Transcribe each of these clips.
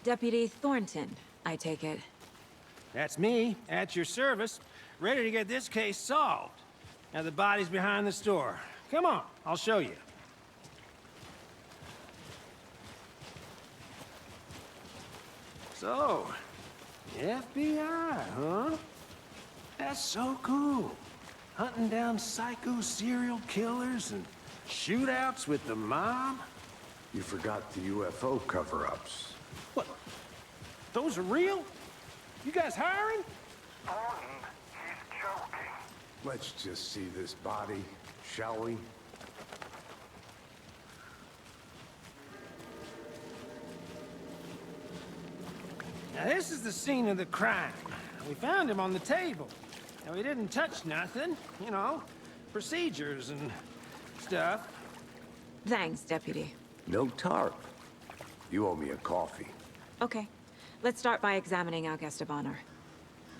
Deputy Thornton, I take it. That's me, at your service, ready to get this case solved. Now the body's behind the store. Come on, I'll show you. So, FBI, huh? That's so cool. Hunting down psycho serial killers and shootouts with the mob? You forgot the UFO cover-ups. What? Those are real? You guys hiring? Thornton, he's joking. Let's just see this body, shall we? Now this is the scene of the crime. We found him on the table. Now we didn't touch nothing, you know, procedures and stuff. Thanks, Deputy. No tarp. You owe me a coffee. Okay, let's start by examining our guest of honor.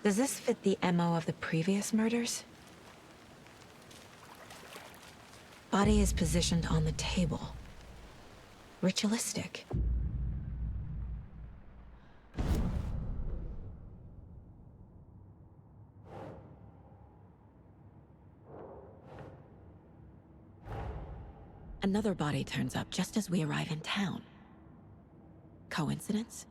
Does this fit the MO of the previous murders? Body is positioned on the table. Ritualistic. Another body turns up just as we arrive in town. Coincidence?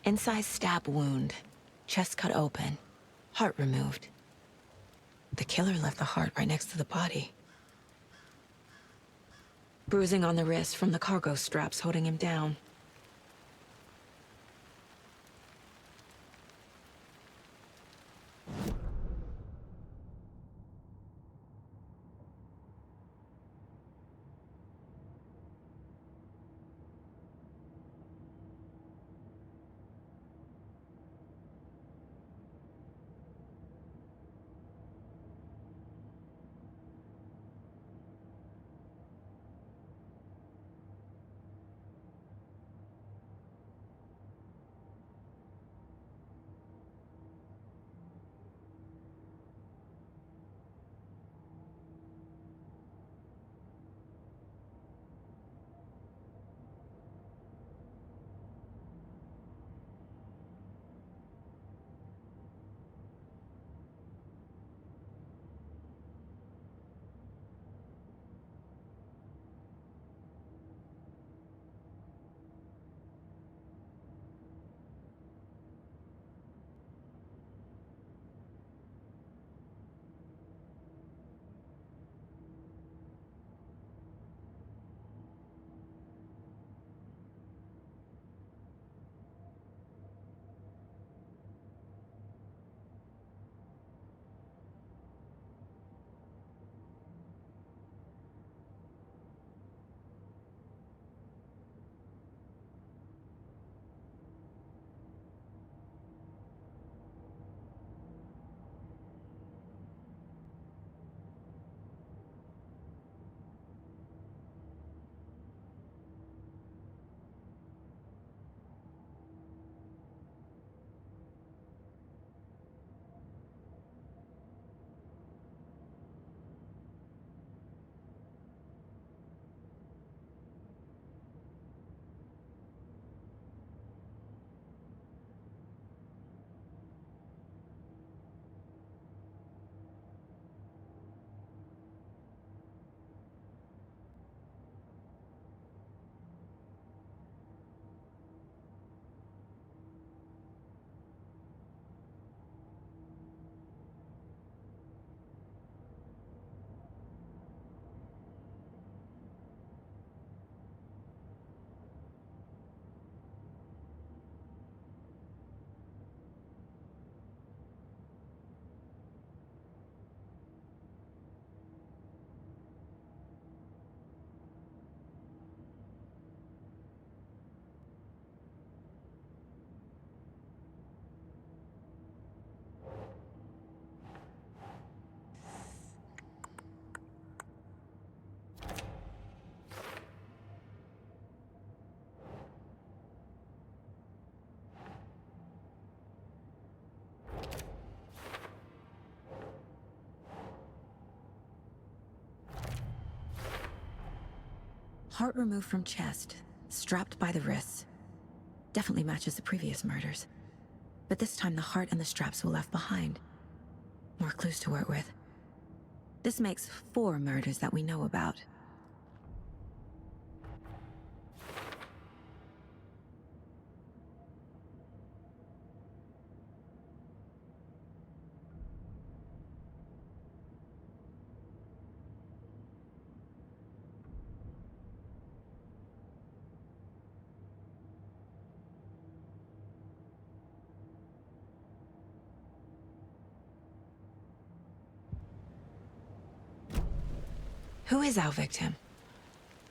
Incised stab wound, chest cut open, heart removed. The killer left the heart right next to the body. Bruising on the wrist from the cargo straps holding him down. Heart removed from chest, strapped by the wrists. Definitely matches the previous murders. But this time the heart and the straps were left behind. More clues to work with. This makes 4 murders that we know about. Who is our victim?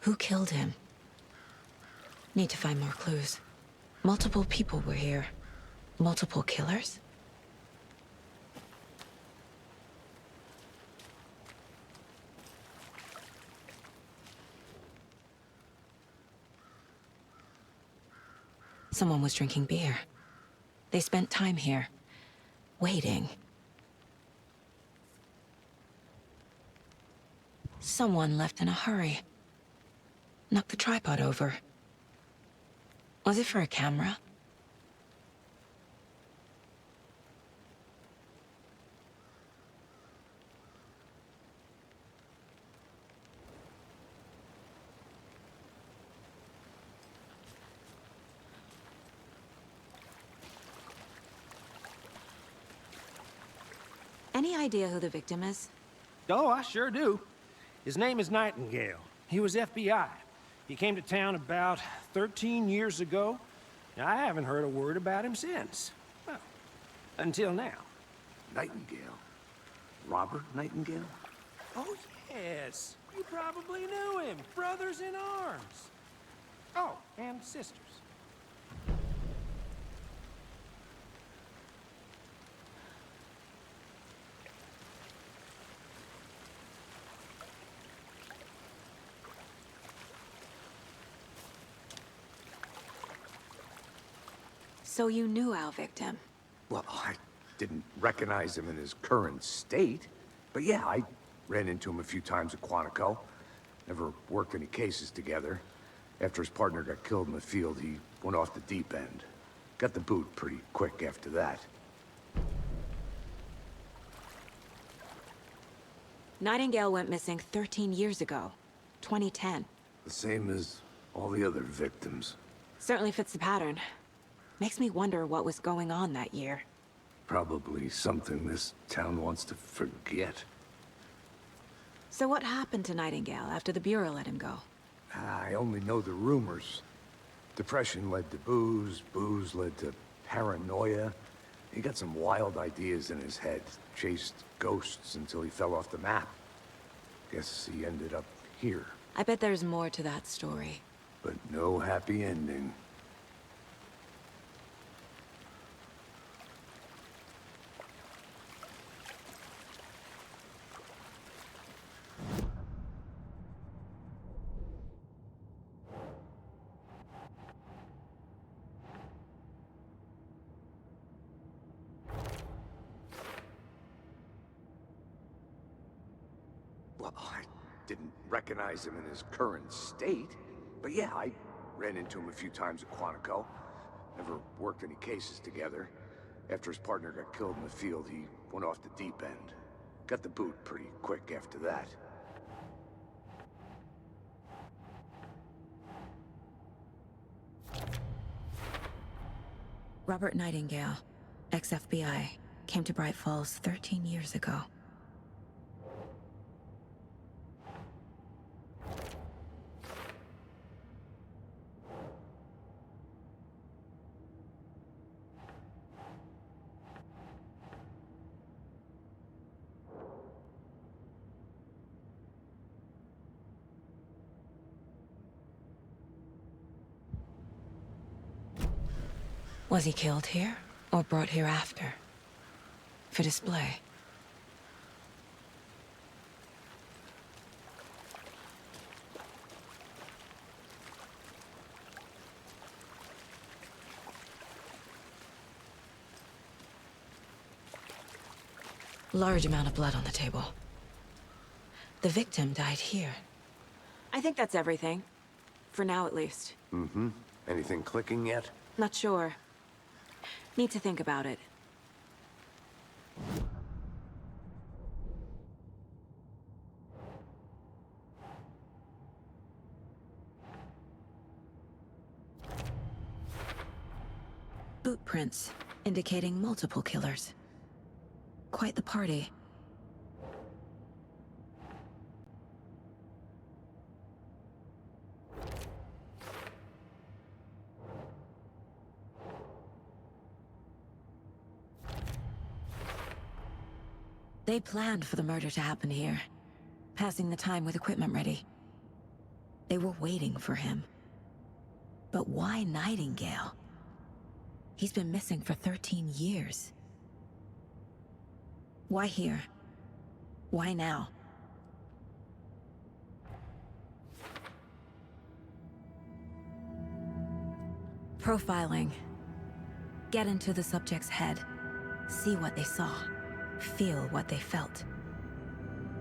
Who killed him? Need to find more clues. Multiple people were here. Multiple killers? Someone was drinking beer. They spent time here, waiting. Someone left in a hurry. Knocked the tripod over. Was it for a camera? Any idea who the victim is? Oh, I sure do. His name is Nightingale. He was FBI. He came to town about 13 years ago. Now, I haven't heard a word about him since. Well, until now. Nightingale? Robert Nightingale? Oh, yes. You probably knew him. Brothers in arms. Oh, and sisters. So you knew our victim? Well, I didn't recognize him in his current state. But yeah, I ran into him a few times at Quantico. Never worked any cases together. After his partner got killed in the field, he went off the deep end. Got the boot pretty quick after that. Nightingale went missing 13 years ago, 2010. The same as all the other victims. Certainly fits the pattern. Makes me wonder what was going on that year. Probably something this town wants to forget. So what happened to Nightingale after the Bureau let him go? I only know the rumors. Depression led to booze, booze led to paranoia. He got some wild ideas in his head, chased ghosts until he fell off the map. Guess he ended up here, I bet there's more to that story. but no happy ending. Well, I didn't recognize him in his current state. But yeah, I ran into him a few times at Quantico. Never worked any cases together. After his partner got killed in the field, he went off the deep end. Got the boot pretty quick after that. Robert Nightingale, ex-FBI, came to Bright Falls 13 years ago. Was he killed here, or brought here after? For display? Large amount of blood on the table. The victim died here. I think that's everything. For now, at least. Mm-hmm. Anything clicking yet? Not sure. Need to think about it. Boot prints, indicating multiple killers. Quite the party. They planned for the murder to happen here, passing the time with equipment ready. They were waiting for him. But why Nightingale? He's been missing for 13 years. Why here? Why now? Profiling. Get into the subject's head. See what they saw. Feel what they felt.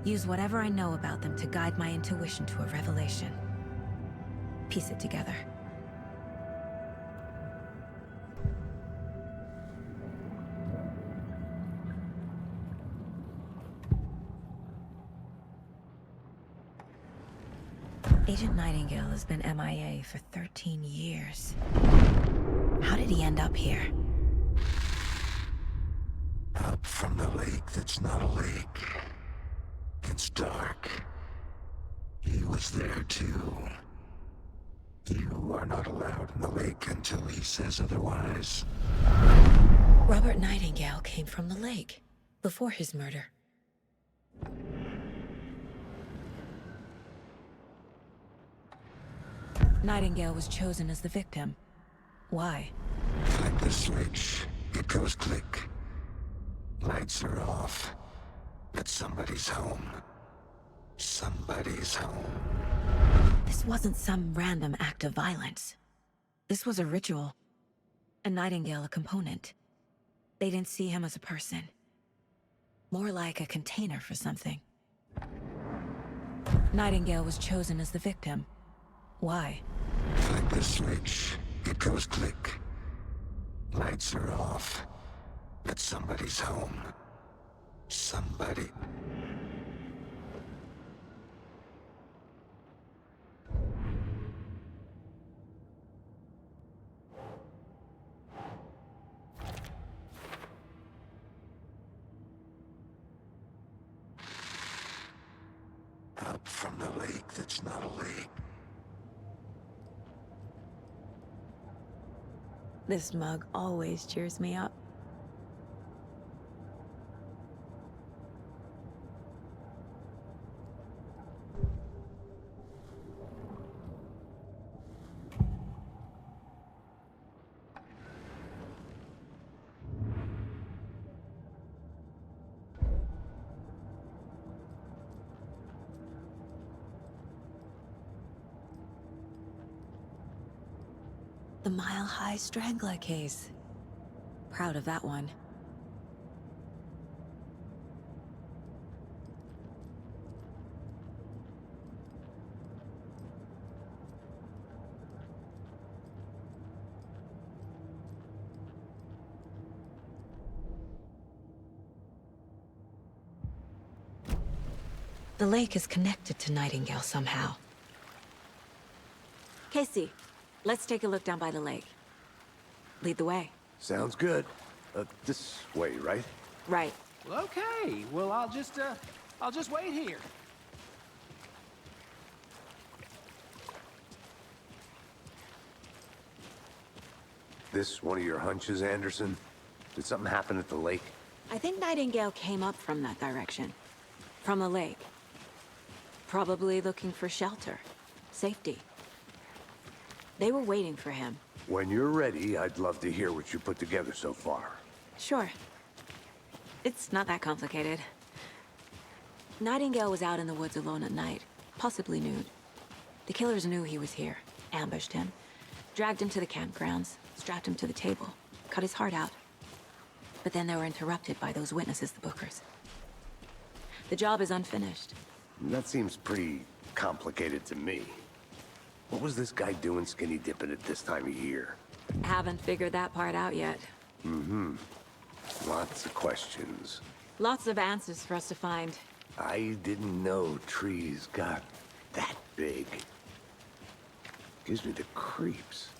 Use whatever I know about them to guide my intuition to a revelation. Piece it together. Agent Nightingale has been MIA for 13 years. How did he end up here? Up from the lake that's not a lake. It's dark. He was there too. You are not allowed in the lake until he says otherwise. Robert Nightingale came from the lake, before his murder. Nightingale was chosen as the victim. Why? Like the switch, it goes click. Lights are off. But somebody's home. Somebody's home. This wasn't some random act of violence. This was a ritual. And Nightingale a component. They didn't see him as a person. More like a container for something. Nightingale was chosen as the victim. Why? Like the switch, it goes click. Lights are off. But somebody's home. Somebody. Up from the lake that's not a lake. This mug always cheers me up. The Mile High Strangler case. Proud of that one. The lake is connected to Nightingale somehow. Casey, let's take a look down by the lake. Lead the way. Sounds good. This way, right? Right. Well, okay. Well, I'll just wait here. This one of your hunches, Anderson? Did something happen at the lake? I think Nightingale came up from that direction. From the lake. Probably looking for shelter. Safety. They were waiting for him. When you're ready, I'd love to hear what you put together so far. Sure. It's not that complicated. Nightingale was out in the woods alone at night, possibly nude. The killers knew he was here, ambushed him, dragged him to the campgrounds, strapped him to the table, cut his heart out. But then they were interrupted by those witnesses, the Bookers. The job is unfinished. That seems pretty complicated to me. What was this guy doing skinny dipping at this time of year? Haven't figured that part out yet. Lots of questions. Lots of answers for us to find. I didn't know trees got that big. Gives me the creeps.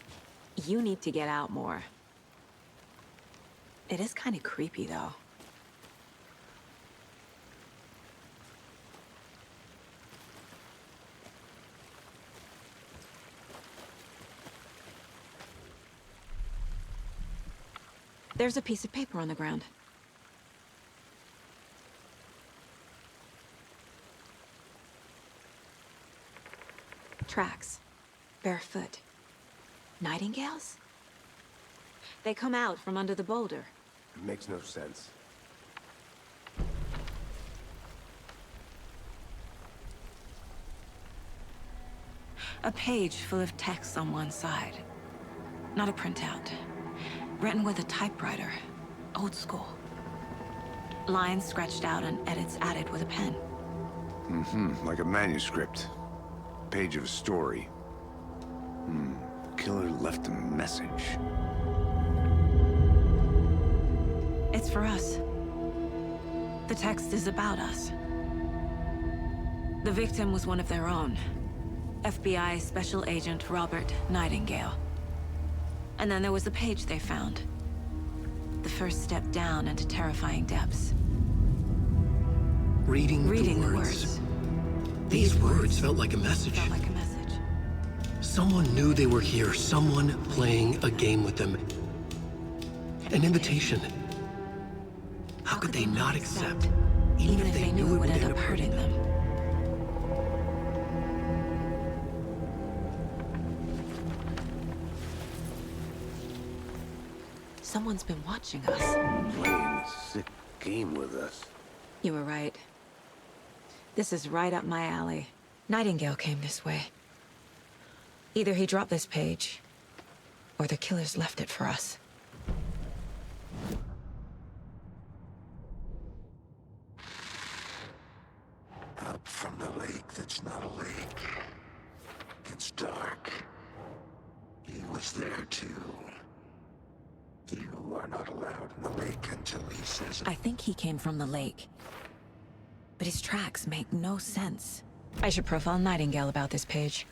You need to get out more. It is kind of creepy, though. There's a piece of paper on the ground. Tracks. Barefoot. Nightingales? They come out from under the boulder. It makes no sense. A page full of text on one side. Not a printout. Written with a typewriter. Old school. Lines scratched out and edits added with a pen. Like a manuscript. Page of a story. Killer left a message. It's for us. The text is about us. The victim was one of their own. FBI Special Agent Robert Nightingale. And then there was the page they found. The first step down into terrifying depths. Reading Reading the words. the These words felt like a message. Felt like a message. Someone knew they were here, someone playing a game with them. An invitation. How could they not accept, even if they knew it would end up hurting them? Someone's been watching us. Playing a sick game with us. You were right. This is right up my alley. Nightingale came this way. Either he dropped this page, or the killers left it for us. Up from the lake that's not a lake. It's dark. He was there too. You are not allowed in the lake until he says it. I think he came from the lake. But his tracks make no sense. I should profile Nightingale about this page.